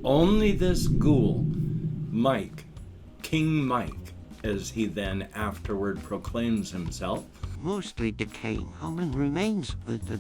Only this ghoul, Mike, King Mike, as he then afterward proclaims himself, mostly decaying human remains with the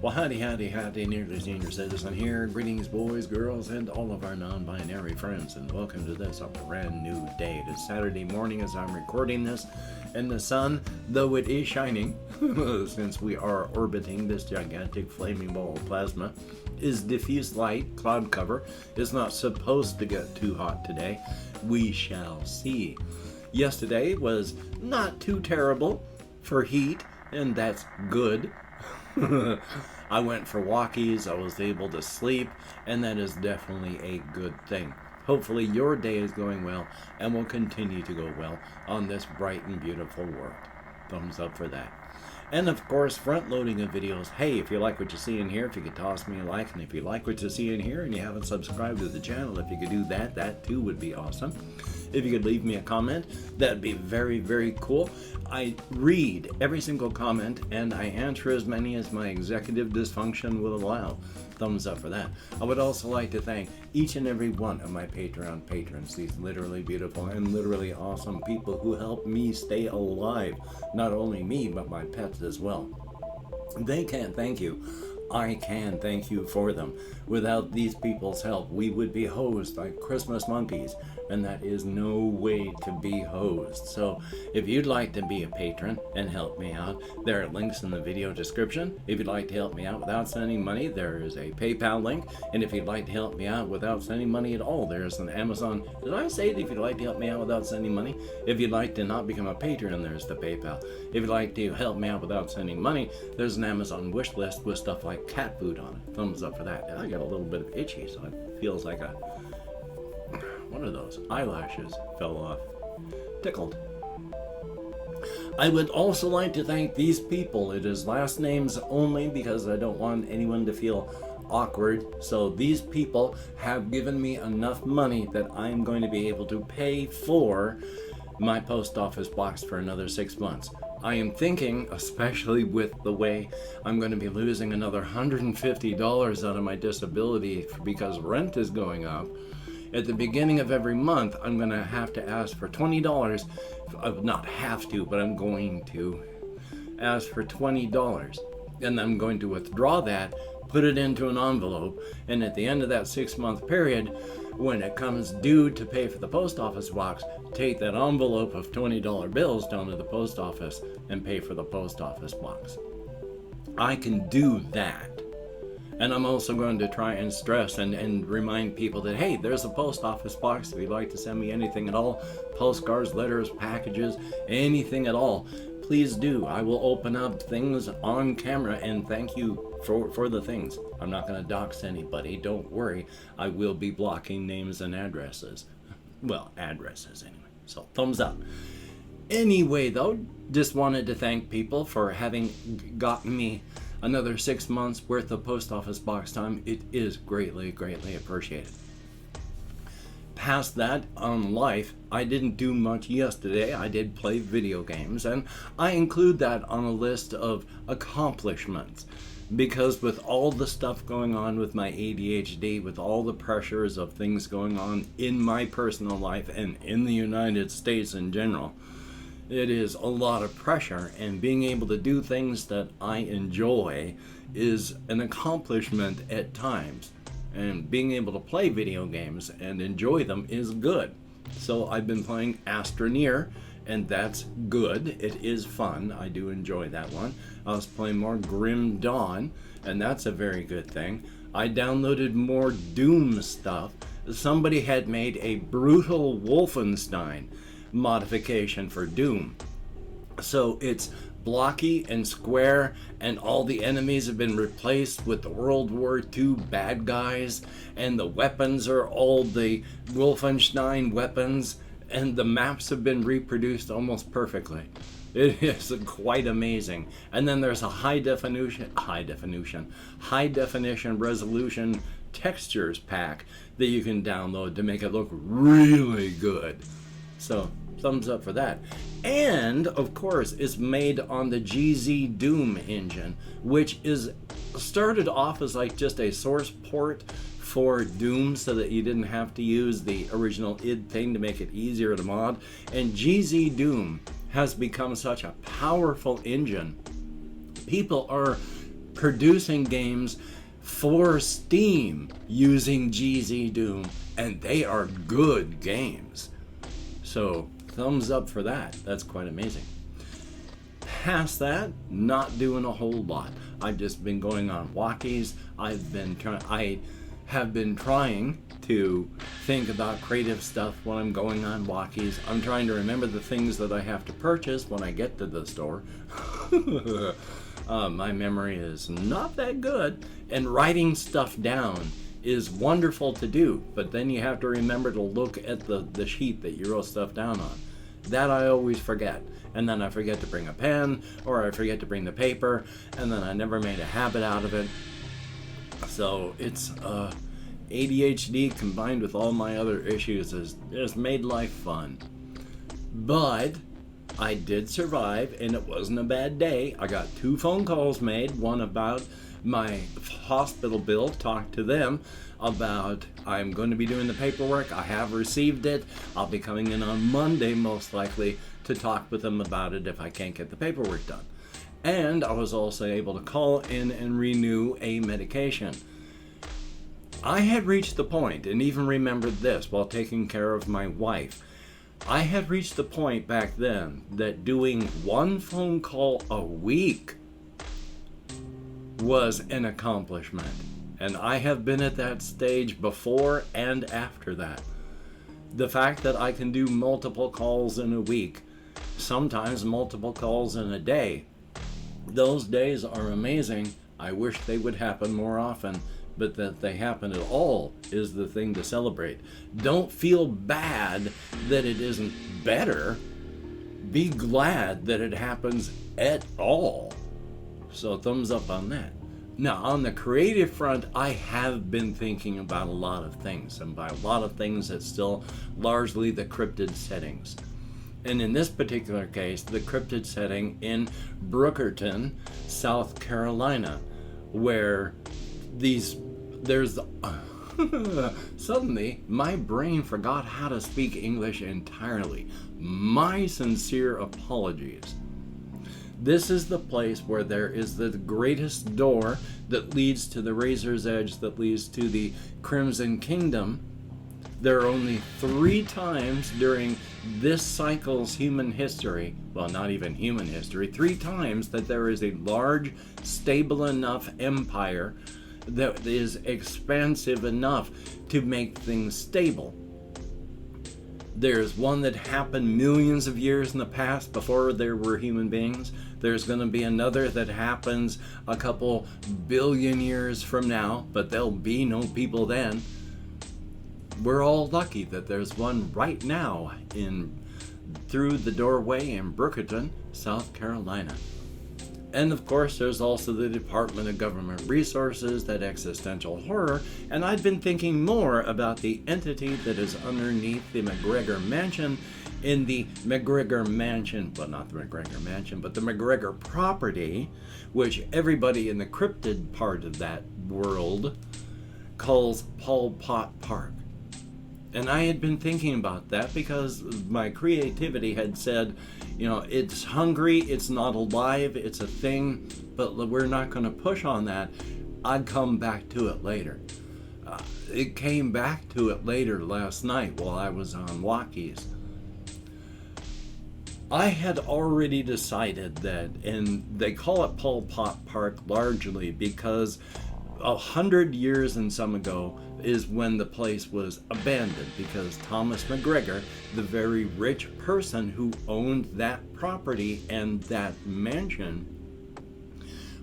well, howdy, nearly senior citizen here. Greetings, boys, girls, and all of our non-binary friends, and welcome to this a brand new day. It is Saturday morning as I'm recording this, and the sun, though it is shining, since we are orbiting this gigantic flaming ball of plasma, is diffuse light, cloud cover, is not supposed to get too hot today. We shall see. Yesterday was not too terrible for heat, and that's good. I went for walkies, I was able to sleep, and that is definitely a good thing. Hopefully your day is going well and will continue to go well on this bright and beautiful world. Thumbs up for that. And of course, front loading of videos. Hey, if you like what you see in here, if you could toss me a like, and if you like what you see in here and you haven't subscribed to the channel, if you could do that, that too would be awesome. If you could leave me a comment, that'd be very, very cool. I read every single comment and I answer as many as my executive dysfunction will allow. Thumbs up for that. I would also like to thank each and every one of my Patreon patrons, these literally beautiful and literally awesome people who help me stay alive. Not only me, but my pets as well. They can't thank you. I can thank you for them. Without these people's help, we would be hosed like Christmas monkeys, and that is no way to be hosed. So if you'd like to be a patron and help me out, there are links in the video description. If you'd like to help me out without sending money, there is a PayPal link. And if you'd like to help me out without sending money at all, there's an Amazon. Did I say that if you'd like to help me out without sending money? If you'd like to not become a patron, there's the PayPal. If you'd like to help me out without sending money, there's an Amazon wish list with stuff like cat food on it. Thumbs up for that. And I got a little bit of itchy, so it feels like a one of those eyelashes fell off. Tickled. I would also like to thank these people. It is last names only because I don't want anyone to feel awkward. So these people have given me enough money that I'm going to be able to pay for my post office box for another 6 months. I am thinking, especially with the way I'm going to be losing another $150 out of my disability because rent is going up. At the beginning of every month, I'm going to have to ask for $20. Not have to, but I'm going to ask for $20. And I'm going to withdraw that, put it into an envelope, and at the end of that 6-month period, when it comes due to pay for the post office box, take that envelope of $20 bills down to the post office and pay for the post office box. I can do that. And I'm also going to try and stress and remind people that, hey, there's a post office box if you'd like to send me anything at all. Postcards, letters, packages, anything at all. Please do. I will open up things on camera and thank you for the things. I'm not going to dox anybody. Don't worry. I will be blocking names and addresses. Well, addresses anyway. So thumbs up. Anyway, though, just wanted to thank people for having gotten me another 6 months worth of post office box time. It is greatly, greatly appreciated. Past that, on life, I didn't do much yesterday. I did play video games, and I include that on a list of accomplishments. Because with all the stuff going on with my ADHD, with all the pressures of things going on in my personal life and in the United States in general, it is a lot of pressure, and being able to do things that I enjoy is an accomplishment at times. And being able to play video games and enjoy them is good. So I've been playing Astroneer, and that's good. It is fun. I do enjoy that one. I was playing more Grim Dawn, and that's a very good thing. I downloaded more Doom stuff. Somebody had made a brutal Wolfenstein modification for Doom. So it's blocky and square, and all the enemies have been replaced with the World War II bad guys, and the weapons are all the Wolfenstein weapons, and the maps have been reproduced almost perfectly. It is quite amazing. And then there's a high definition resolution textures pack that you can download to make it look really good. So thumbs up for that. And of course, it's made on the GZ Doom engine, which is started off as like just a source port for Doom so that you didn't have to use the original id thing to make it easier to mod. And GZ Doom has become such a powerful engine. People are producing games for Steam using GZ Doom, and they are good games. So thumbs up for that. That's quite amazing. Past that, not doing a whole lot. I've just been going on walkies. I have been trying to think about creative stuff when I'm going on walkies. I'm trying to remember the things that I have to purchase when I get to the store. My memory is not that good, and writing stuff down is wonderful to do, but then you have to remember to look at the sheet that you wrote stuff down on. That I always forget, and then I forget to bring a pen, or I forget to bring the paper, and then I never made a habit out of it. So it's ADHD combined with all my other issues has just made life fun. But I did survive, and it wasn't a bad day. I got 2 phone calls made, one about my hospital bill, talked to them about I'm going to be doing the paperwork. I have received it. I'll be coming in on Monday most likely to talk with them about it if I can't get the paperwork done. And I was also able to call in and renew a medication. I had reached the point, and even remembered this while taking care of my wife, I had reached the point back then that doing 1 phone call a week was an accomplishment. And I have been at that stage before and after that. The fact that I can do multiple calls in a week, sometimes multiple calls in a day, those days are amazing. I wish they would happen more often, but that they happen at all is the thing to celebrate. Don't feel bad that it isn't better. Be glad that it happens at all. So thumbs up on that. Now, on the creative front, I have been thinking about a lot of things, and by a lot of things, it's still largely the cryptid settings. And in this particular case, the cryptid setting in Brookerton, South Carolina, where suddenly my brain forgot how to speak English entirely. My sincere apologies. This is the place where there is the greatest door that leads to the Razor's Edge, that leads to the Crimson Kingdom. There are only 3 times during this cycle's human history, well, not even human history, 3 times that there is a large, stable enough empire that is expansive enough to make things stable. There's one that happened millions of years in the past before there were human beings. There's going to be another that happens a couple billion years from now, but there'll be no people then. We're all lucky that there's one right now through the doorway in Brookerton, South Carolina. And of course, there's also the Department of Government Resources, that existential horror, and I've been thinking more about the entity that is underneath the McGregor Mansion in the McGregor Mansion, well, not the McGregor Mansion, but the McGregor property, which everybody in the cryptid part of that world calls Pol Pot Park. And I had been thinking about that because my creativity had said, it's hungry, it's not alive, it's a thing, but we're not going to push on that. I'd come back to it later. It came back to it later last night while I was on walkies. I had already decided that, and they call it Pol Pot Park largely because 100 years and some ago is when the place was abandoned, because Thomas McGregor, the very rich person who owned that property and that mansion,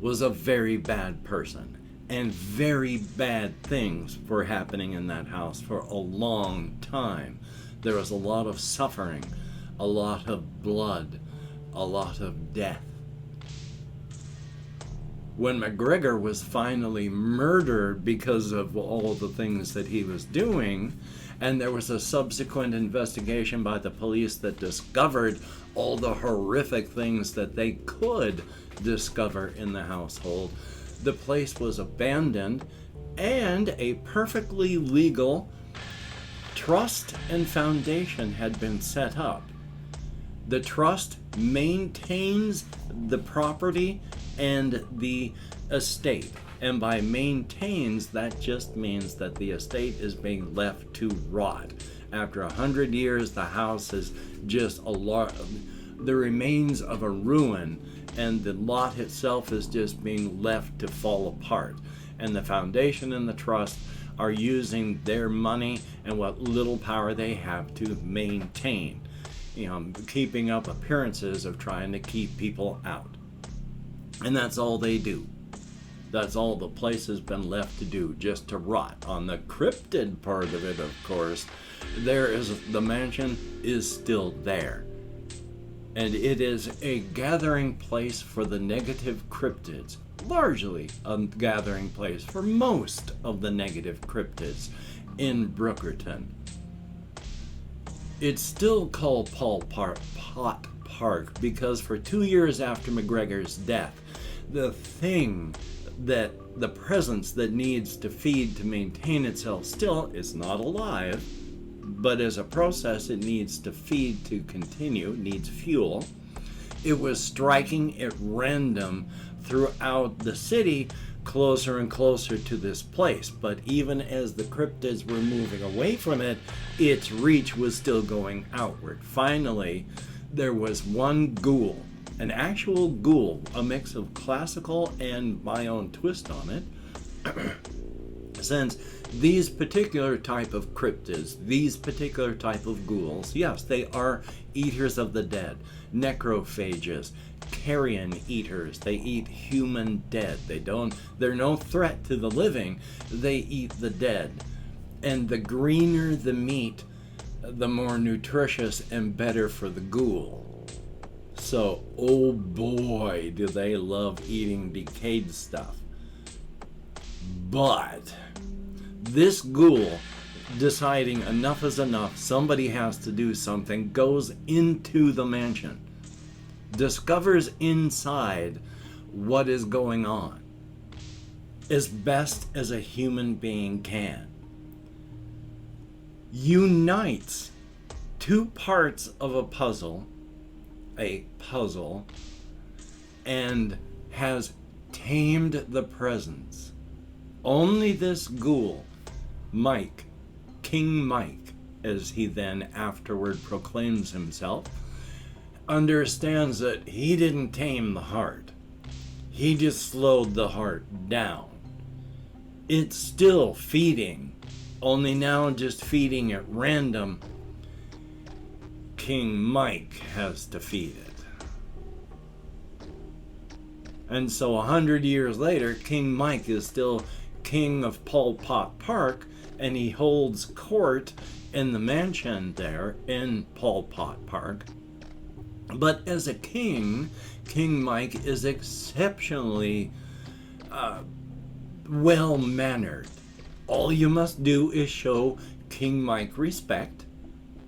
was a very bad person, and very bad things were happening in that house for a long time. There was a lot of suffering, a lot of blood, a lot of death. When McGregor was finally murdered because of all the things that he was doing, and there was a subsequent investigation by the police that discovered all the horrific things that they could discover in the household, the place was abandoned and a perfectly legal trust and foundation had been set up. The trust maintains the property and the estate. And by maintains, that just means that the estate is being left to rot. After 100 years, the house is just the remains of a ruin, and the lot itself is just being left to fall apart. And the foundation and the trust are using their money and what little power they have to maintain, keeping up appearances of trying to keep people out. And that's all they do. That's all the place has been left to do, just to rot. On the cryptid part of it, of course, the mansion is still there. And it is a gathering place for the negative cryptids, largely a gathering place for most of the negative cryptids in Brookerton. It's still called Pot Park because for 2 years after McGregor's death, the presence that needs to feed to maintain itself still is not alive, but as a process it needs to feed to continue, needs fuel. It was striking at random throughout the city, closer and closer to this place, but even as the cryptids were moving away from it, its reach was still going outward. Finally, there was one ghoul, an actual ghoul, a mix of classical and my own twist on it. Since these particular type of cryptids, these particular type of ghouls, yes, they are eaters of the dead, necrophages, carrion eaters. They eat human dead. They're no threat to the living. They eat the dead. And the greener the meat, the more nutritious and better for the ghoul. So, oh boy, do they love eating decayed stuff. But this ghoul, deciding enough is enough, somebody has to do something, goes into the mansion, discovers inside what is going on as best as a human being can, unites two parts of a puzzle, and has tamed the presence. Only this ghoul, Mike, King Mike, as he then afterward proclaims himself, understands that he didn't tame the heart. He just slowed the heart down. It's still feeding, only now just feeding at random. King Mike has to feed it. And so 100 years later, King Mike is still king of Pot Park, and he holds court in the mansion there in Pot Park. But as a king, King Mike is exceptionally well-mannered. All you must do is show King Mike respect,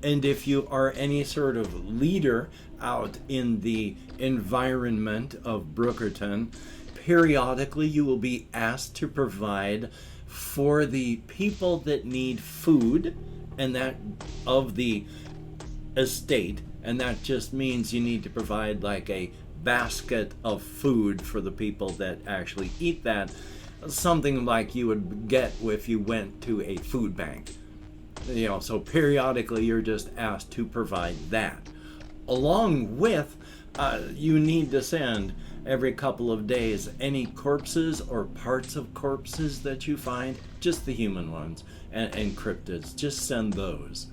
and if you are any sort of leader out in the environment of Brookerton, periodically you will be asked to provide for the people that need food, and that of the estate, and that just means you need to provide like a basket of food for the people that actually eat that, something like you would get if you went to a food bank. So periodically you're just asked to provide that. Along with, you need to send every couple of days any corpses or parts of corpses that you find, just the human ones, and cryptids, just send those.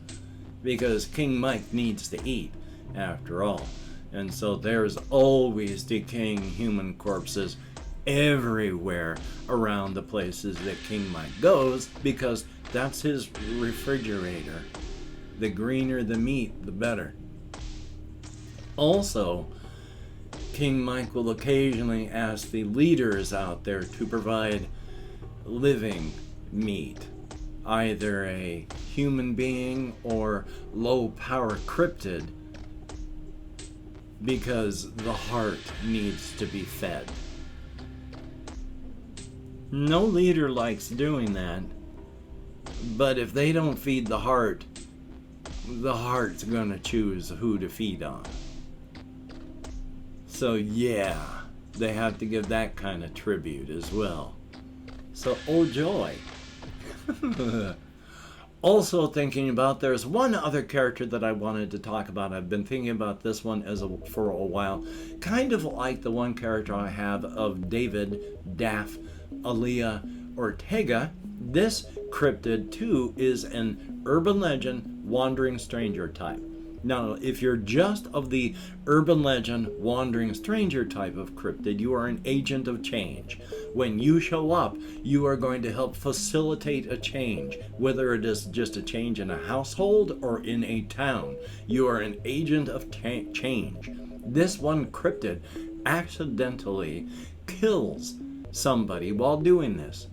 Because King Mike needs to eat, after all. And so there's always decaying human corpses everywhere around the places that King Mike goes, because that's his refrigerator. The greener the meat, the better. Also, King Mike will occasionally ask the leaders out there to provide living meat, either a human being or low-power cryptid, because the heart needs to be fed. No leader likes doing that, but if they don't feed the heart's gonna choose who to feed on. So yeah, they have to give that kind of tribute as well. So, oh joy. Also thinking about, there's one other character that I wanted to talk about. I've been thinking about this one for a while. Kind of like the one character I have of David Daff Aaliyah Ortega. This cryptid too is an urban legend wandering stranger type. Now, if you're just of the urban legend wandering stranger type of cryptid, you are an agent of change. When you show up, you are going to help facilitate a change, whether it is just a change in a household or in a town. You are an agent of change. This one cryptid accidentally kills somebody while doing this,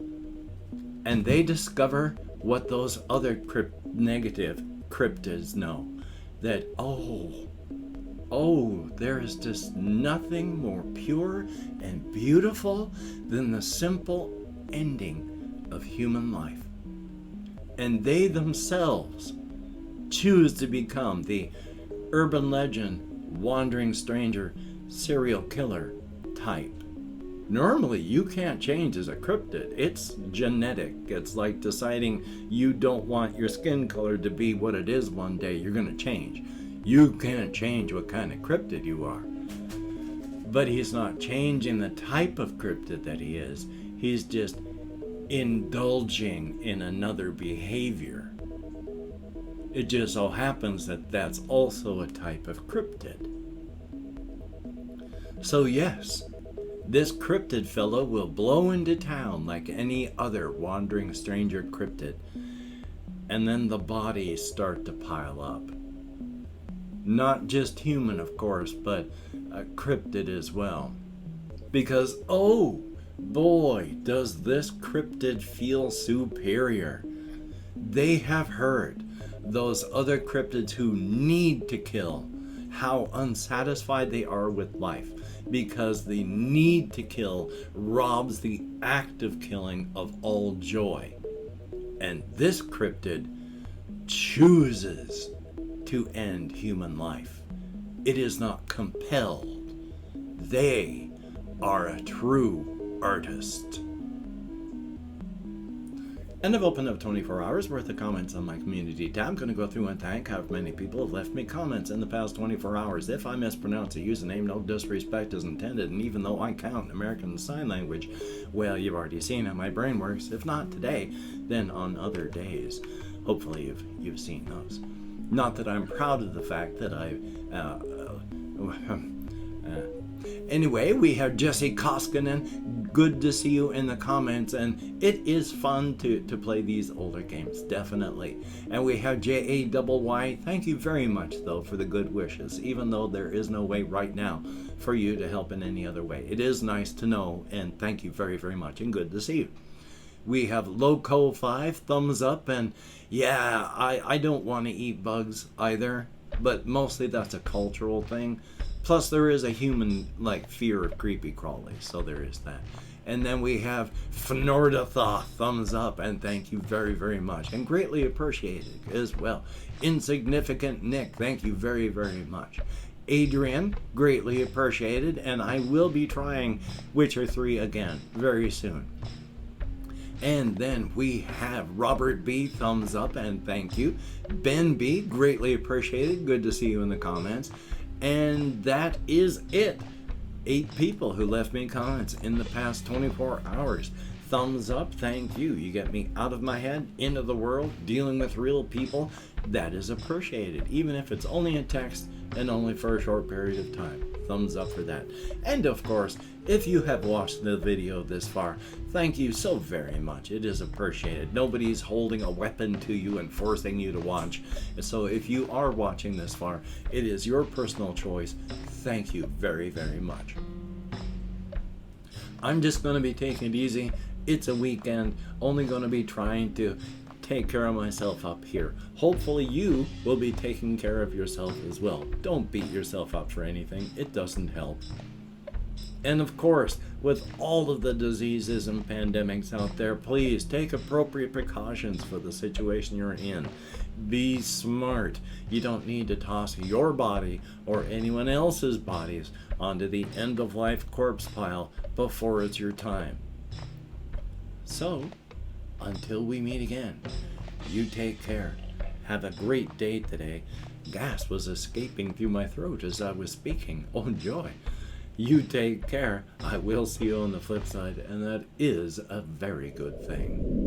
and they discover what those other negative cryptids know. That, there is just nothing more pure and beautiful than the simple ending of human life. And they themselves choose to become the urban legend, wandering stranger, serial killer type. Normally, you can't change as a cryptid. It's genetic. It's like deciding you don't want your skin color to be what it is one day. You're going to change. You can't change what kind of cryptid you are. But he's not changing the type of cryptid that he is. He's just indulging in another behavior. It just so happens that that's also a type of cryptid. So yes, this cryptid fellow will blow into town like any other wandering stranger cryptid. And then the bodies start to pile up. Not just human, of course, but cryptid as well. Because, oh boy, does this cryptid feel superior. They have heard those other cryptids who need to kill how unsatisfied they are with life, because the need to kill robs the act of killing of all joy. And this cryptid chooses to end human life. It is not compelled. They are a true artist. And I've opened up 24 hours worth of comments on my community tab. I'm going to go through and thank how many people have left me comments in the past 24 hours. If I mispronounce a username, no disrespect is intended. And even though I count American Sign Language, well, you've already seen how my brain works. If not today, then on other days. Hopefully you've seen those. Not that I'm proud of the fact that Anyway, we have Jesse Koskinen. Good to see you in the comments, and it is fun to play these older games, definitely. And we have JAYY. Thank you very much, though, for the good wishes, even though there is no way right now for you to help in any other way. It is nice to know, and thank you very, very much, and good to see you. We have Loco5, thumbs up, and yeah, I don't want to eat bugs either, but mostly that's a cultural thing. Plus, there is a human, fear of creepy crawlies, so there is that. And then we have Fnordatha, thumbs up, and thank you very, very much. And greatly appreciated as well. Insignificant Nick, thank you very, very much. Adrian, greatly appreciated, and I will be trying Witcher 3 again very soon. And then we have Robert B, thumbs up, and thank you. Ben B, greatly appreciated, good to see you in the comments. And that is it. 8 people who left me comments in the past 24 hours. Thumbs up, thank you. You get me out of my head, into the world, dealing with real people. That is appreciated, even if it's only in text and only for a short period of time. thumbs up for that. And of course, if you have watched the video this far, thank you so very much. It is appreciated. Nobody's holding a weapon to you and forcing you to watch. So if you are watching this far, it is your personal choice. Thank you very, very much. I'm just going to be taking it easy. It's a weekend. Only going to be trying to take care of myself up here. Hopefully you will be taking care of yourself as well. Don't beat yourself up for anything. It doesn't help. And of course, with all of the diseases and pandemics out there, please take appropriate precautions for the situation you're in. Be smart. You don't need to toss your body or anyone else's bodies onto the end-of-life corpse pile before it's your time. So, until we meet again, you take care. Have a great day today. Gas was escaping through my throat as I was speaking. Oh, joy. You take care. I will see you on the flip side, and that is a very good thing.